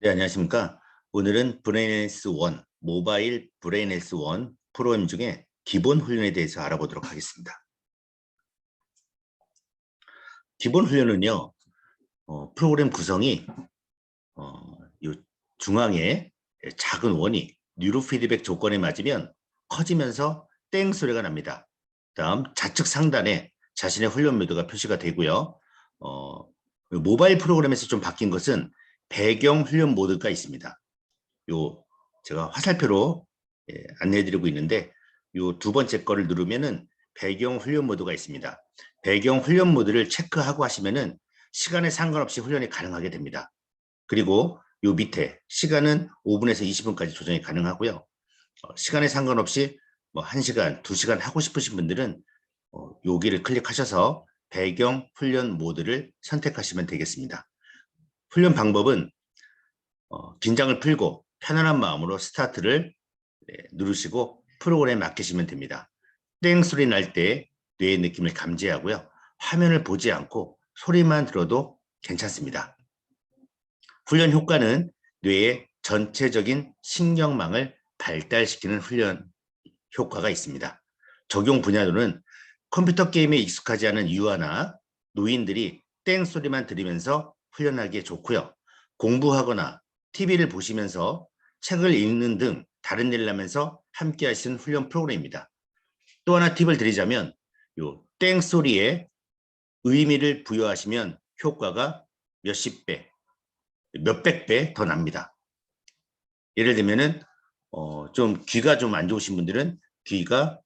네, 안녕하십니까. 오늘은 브레인헬스 1, 모바일 브레인헬스 1 프로그램 중에 기본 훈련에 대해서 알아보도록 하겠습니다. 기본 훈련은요, 프로그램 구성이 요 중앙에 작은 원이 뉴로 피드백 조건에 맞으면 커지면서 땡 소리가 납니다. 다음 좌측 상단에 자신의 훈련 모드가 표시가 되고요. 모바일 프로그램에서 좀 바뀐 것은 배경 훈련 모드가 있습니다. 요 제가 화살표로 안내해드리고 있는데 요 두 번째 거를 누르면은 배경 훈련 모드가 있습니다. 배경 훈련 모드를 체크하고 하시면은 시간에 상관없이 훈련이 가능하게 됩니다. 그리고 요 밑에 시간은 5분에서 20분까지 조정이 가능하고요. 시간에 상관없이 뭐 1시간, 2시간 하고 싶으신 분들은 여기를 클릭하셔서 배경 훈련 모드를 선택하시면 되겠습니다. 훈련 방법은 긴장을 풀고 편안한 마음으로 스타트를 누르시고 프로그램에 맡기시면 됩니다. 땡 소리 날 때 뇌의 느낌을 감지하고요. 화면을 보지 않고 소리만 들어도 괜찮습니다. 훈련 효과는 뇌의 전체적인 신경망을 발달시키는 훈련 효과가 있습니다. 적용 분야로는 컴퓨터 게임에 익숙하지 않은 유아나 노인들이 땡 소리만 들으면서 훈련하기에 좋고요. 공부하거나 TV를 보시면서 책을 읽는 등 다른 일을 하면서 함께 하시는 훈련 프로그램입니다. 또 하나 팁을 드리자면 요 땡 소리에 의미를 부여하시면 효과가 몇십 배, 몇백 배 더 납니다. 예를 들면은 좀 귀가 좀 안 좋으신 분들은 귀가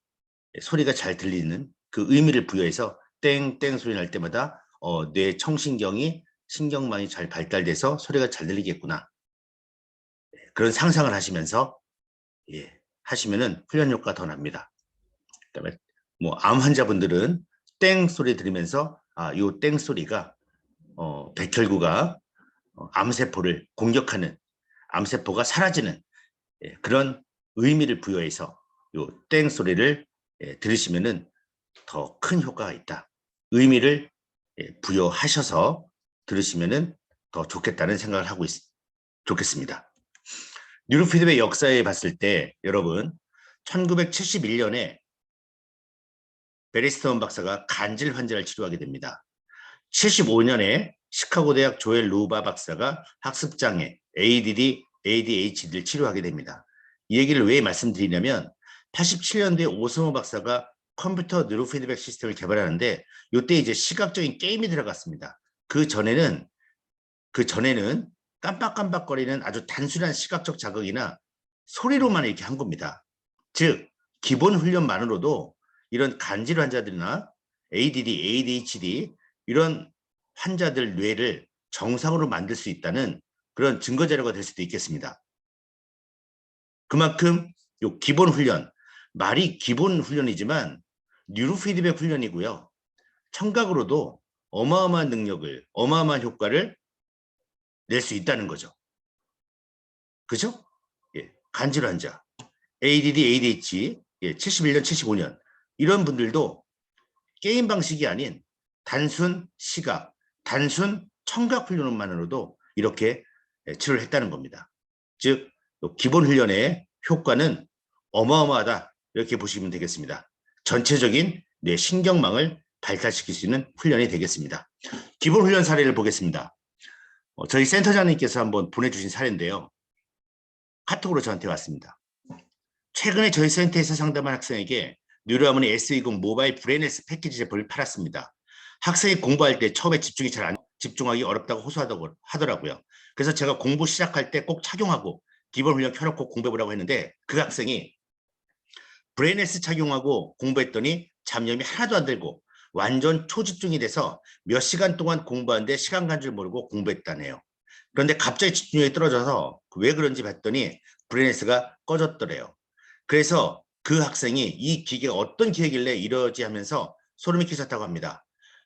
소리가 잘 들리는 그 의미를 부여해서 땡땡 소리 날 때마다 뇌 청신경이 신경망이 잘 발달돼서 소리가 잘 들리겠구나. 그런 상상을 하시면서 하시면은 훈련 효과가 더 납니다. 그다음에 뭐 암 환자분들은 땡 소리 들으면서 요 땡 소리가 백혈구가 암세포를 공격하는 암세포가 사라지는 그런 의미를 부여해서 요 땡 소리를 들으시면은 더 큰 효과가 있다. 의미를 부여하셔서 들으시면은 더 좋겠다는 생각을 하고 좋겠습니다. 뉴로피드백 역사에 봤을 때 여러분 1971년에 베리스톤 박사가 간질 환자를 치료하게 됩니다. 75년에 시카고 대학 조엘 루바 박사가 학습장애 ADD, ADHD를 치료하게 됩니다. 이 얘기를 왜 말씀드리냐면 87년도에 오스모 박사가 컴퓨터 뉴로피드백 시스템을 개발하는데 이때 이제 시각적인 게임이 들어갔습니다. 그 전에는 깜빡깜빡거리는 아주 단순한 시각적 자극이나 소리로만 이렇게 한 겁니다. 즉 기본 훈련만으로도 이런 간질 환자들이나 ADD, ADHD 이런 환자들 뇌를 정상으로 만들 수 있다는 그런 증거 자료가 될 수도 있겠습니다. 그만큼 요 기본 훈련, 말이 기본 훈련이지만 뉴로 피드백 훈련이고요. 청각으로도 어마어마한 능력을, 어마어마한 효과를 낼 수 있다는 거죠. 그죠? 간질 환자, ADD, ADHD, 71년, 75년 이런 분들도 게임 방식이 아닌 단순 시각, 단순 청각 훈련만으로도 이렇게 치료를 했다는 겁니다. 즉 기본 훈련의 효과는 어마어마하다 이렇게 보시면 되겠습니다. 전체적인 뇌 신경망을 발달시킬 수 있는 훈련이 되겠습니다. 기본 훈련 사례를 보겠습니다. 저희 센터장님께서 한번 보내주신 사례인데요. 카톡으로 저한테 왔습니다. 최근에 저희 센터에서 상담한 학생에게 뉴로하모니 S20 모바일 브레인헬스 패키지 제품을 팔았습니다. 학생이 공부할 때 처음에 집중하기 어렵다고 호소하다고 하더라고요. 그래서 제가 공부 시작할 때 꼭 착용하고 기본 훈련 켜놓고 공부해보라고 했는데 그 학생이 브레인헬스 착용하고 공부했더니 잡념이 하나도 안 들고 완전 초집중이 돼서 몇 시간 동안 공부하는데 시간 간 줄 모르고 공부했다네요. 그런데 갑자기 집중력이 떨어져서 왜 그런지 봤더니 브레인헬스가 꺼졌더래요. 그래서 그 학생이 이 기계가 어떤 기계길래 이러지 하면서 소름이 끼쳤다고 합니다.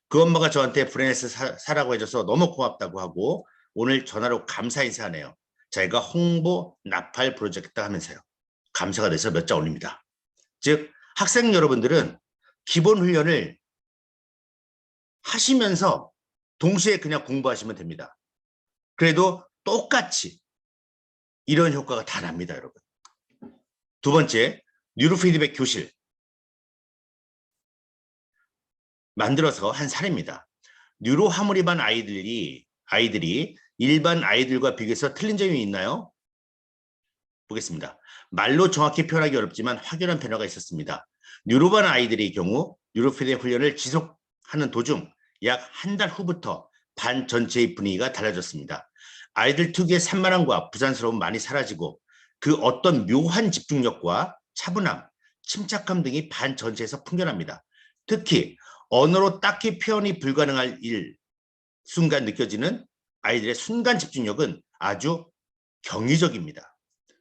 그 엄마가 저한테 브레인헬스 사라고 해줘서 너무 고맙다고 하고 오늘 전화로 감사 인사하네요. 저희가 홍보 나팔 프로젝트 하면서요. 감사가 돼서 몇 자 올립니다. 즉 학생 여러분들은 기본 훈련을 하시면서 동시에 그냥 공부하시면 됩니다. 그래도 똑같이 이런 효과가 다 납니다, 여러분. 두 번째, 뉴로 피드백 교실 만들어서 한 사례입니다. 뉴로 하모니반 아이들이 일반 아이들과 비교해서 틀린 점이 있나요? 보겠습니다. 말로 정확히 표현하기 어렵지만 확연한 변화가 있었습니다. 뉴로반 아이들의 경우 뉴로피드백 훈련을 지속하는 도중 약 한 달 후부터 반 전체의 분위기가 달라졌습니다. 아이들 특유의 산만함과 부산스러움 많이 사라지고 그 어떤 묘한 집중력과 차분함, 침착함 등이 반 전체에서 풍겨납니다. 특히 언어로 딱히 표현이 불가능할 순간 느껴지는 아이들의 순간 집중력은 아주 경이적입니다.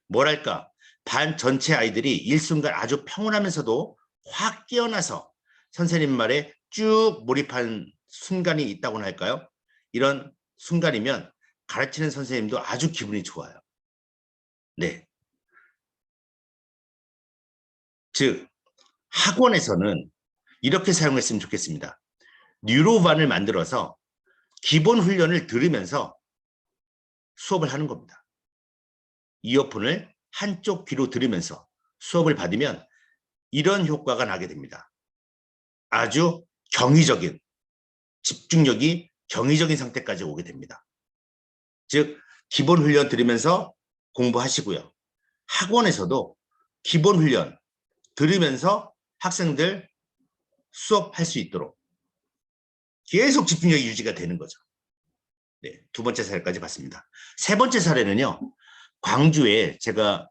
뭐랄까, 반 전체 아이들이 일순간 아주 평온하면서도 확 깨어나서 선생님 말에 쭉 몰입한 순간이 있다고나 할까요? 이런 순간이면 가르치는 선생님도 아주 기분이 좋아요. 네. 즉, 학원에서는 이렇게 사용했으면 좋겠습니다. 뉴로반을 만들어서 기본 훈련을 들으면서 수업을 하는 겁니다. 이어폰을 한쪽 귀로 들으면서 수업을 받으면 이런 효과가 나게 됩니다. 아주 경이적인, 집중력이 경이적인 상태까지 오게 됩니다. 즉, 기본 훈련 들으면서 공부하시고요. 학원에서도 기본 훈련 들으면서 학생들 수업할 수 있도록 계속 집중력이 유지가 되는 거죠. 네, 두 번째 사례까지 봤습니다. 세 번째 사례는요. 광주에 제가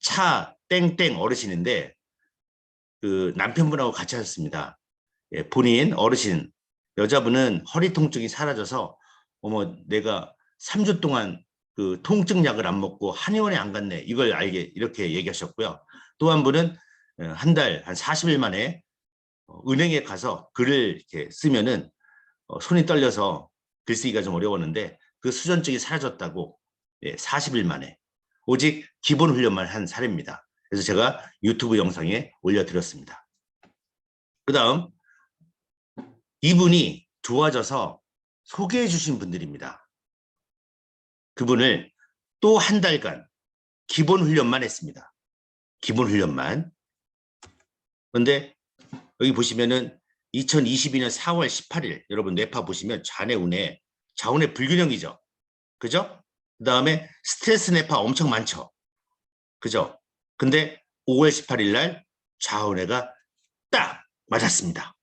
차 땡땡 어르신인데 그 남편분하고 같이 하셨습니다. 예, 본인 어르신 여자분은 허리 통증이 사라져서 어머 내가 3주 동안 그 통증 약을 안 먹고 한의원에 안 갔네 이걸 알게 이렇게 얘기하셨고요. 또 한 분은 한 달 한 40일 만에 은행에 가서 글을 이렇게 쓰면은 손이 떨려서 글쓰기가 좀 어려웠는데 그 수전증이 사라졌다고. 예, 40일 만에 오직 기본 훈련만 한 사례입니다. 그래서 제가 유튜브 영상에 올려드렸습니다. 그 다음 이분이 좋아져서 소개해 주신 분들입니다. 그분을 또 한 달간 기본 훈련만 했습니다. 기본 훈련만. 그런데 여기 보시면은 2022년 4월 18일 여러분 뇌파 보시면 좌뇌 좌우뇌 불균형이죠. 그죠? 그 다음에 스트레스 뇌파 엄청 많죠. 그죠? 근데 5월 18일 날 좌우뇌가 딱 맞았습니다.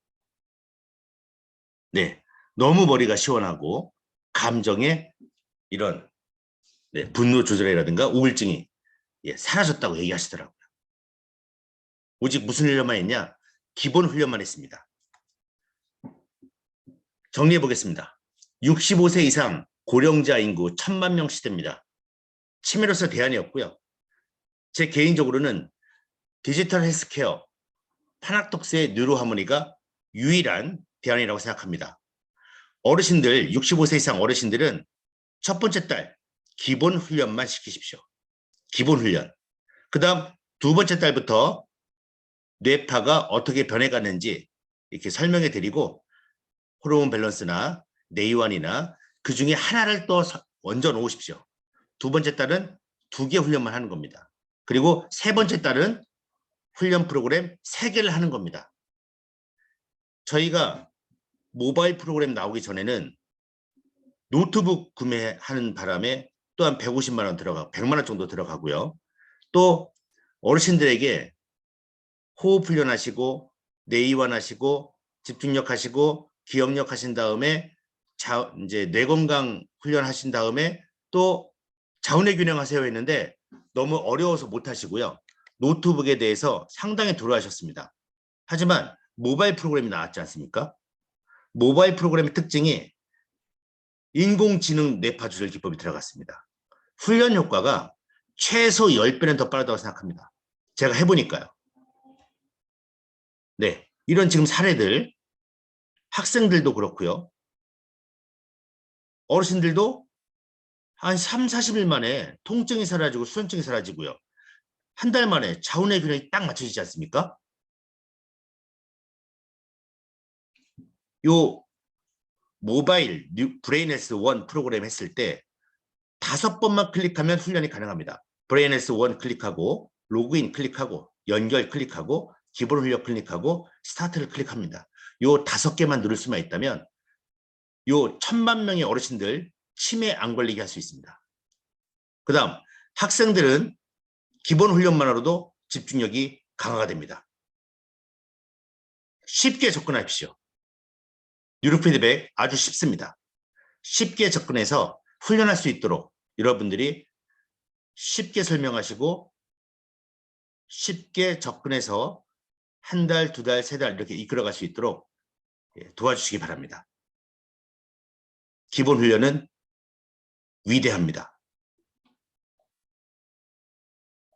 네, 너무 머리가 시원하고 감정의 이런 분노 조절이라든가 우울증이 사라졌다고 얘기하시더라고요. 오직 무슨 훈련만 했냐? 기본 훈련만 했습니다. 정리해 보겠습니다. 65세 이상 고령자 인구 1000만 명 시대입니다. 치매로서 대안이 없고요. 제 개인적으로는 디지털 헬스케어, 파낙톡스의 뉴로하모니가 유일한 대안이라고 생각합니다. 어르신들, 65세 이상 어르신들은 첫 번째 달 기본 훈련만 시키십시오. 기본 훈련. 그 다음 두 번째 달부터 뇌파가 어떻게 변해가는지 이렇게 설명해 드리고 호르몬 밸런스나 뇌이완이나 그 중에 하나를 또 얹어 놓으십시오. 두 번째 달은 2개 훈련만 하는 겁니다. 그리고 세 번째 달은 훈련 프로그램 3개를 하는 겁니다. 저희가 모바일 프로그램 나오기 전에는 노트북 구매하는 바람에 또한 150만 원 들어가고 100만 원 정도 들어가고요. 또 어르신들에게 호흡 훈련하시고 뇌이완 하시고 집중력 하시고 기억력 하신 다음에 이제 뇌 건강 훈련하신 다음에 또 좌우뇌 균형 하세요 했는데 너무 어려워서 못 하시고요. 노트북에 대해서 상당히 두려워하셨습니다. 하지만 모바일 프로그램이 나왔지 않습니까? 모바일 프로그램의 특징이 인공지능 뇌파 조절 기법이 들어갔습니다. 훈련 효과가 최소 10배는 더 빠르다고 생각합니다. 제가 해보니까요. 네, 이런 지금 사례들 학생들도 그렇고요. 어르신들도 한 3, 40일 만에 통증이 사라지고 수전증이 사라지고요. 한 달 만에 좌우뇌 균형이 딱 맞춰지지 않습니까? 요 모바일 브레인헬스 1 프로그램 했을 때 5번만 클릭하면 훈련이 가능합니다. 브레인에스 1 클릭하고 로그인 클릭하고 연결 클릭하고 기본 훈련 클릭하고 스타트를 클릭합니다. 요 5개만 누를 수만 있다면 요 1000만 명의 어르신들 치매 안 걸리게 할 수 있습니다. 그 다음 학생들은 기본 훈련만으로도 집중력이 강화가 됩니다. 쉽게 접근하십시오. 뉴로피드백 아주 쉽습니다. 쉽게 접근해서 훈련할 수 있도록 여러분들이 쉽게 설명하시고 쉽게 접근해서 1달, 2달, 3달 이렇게 이끌어갈 수 있도록 도와주시기 바랍니다. 기본 훈련은 위대합니다.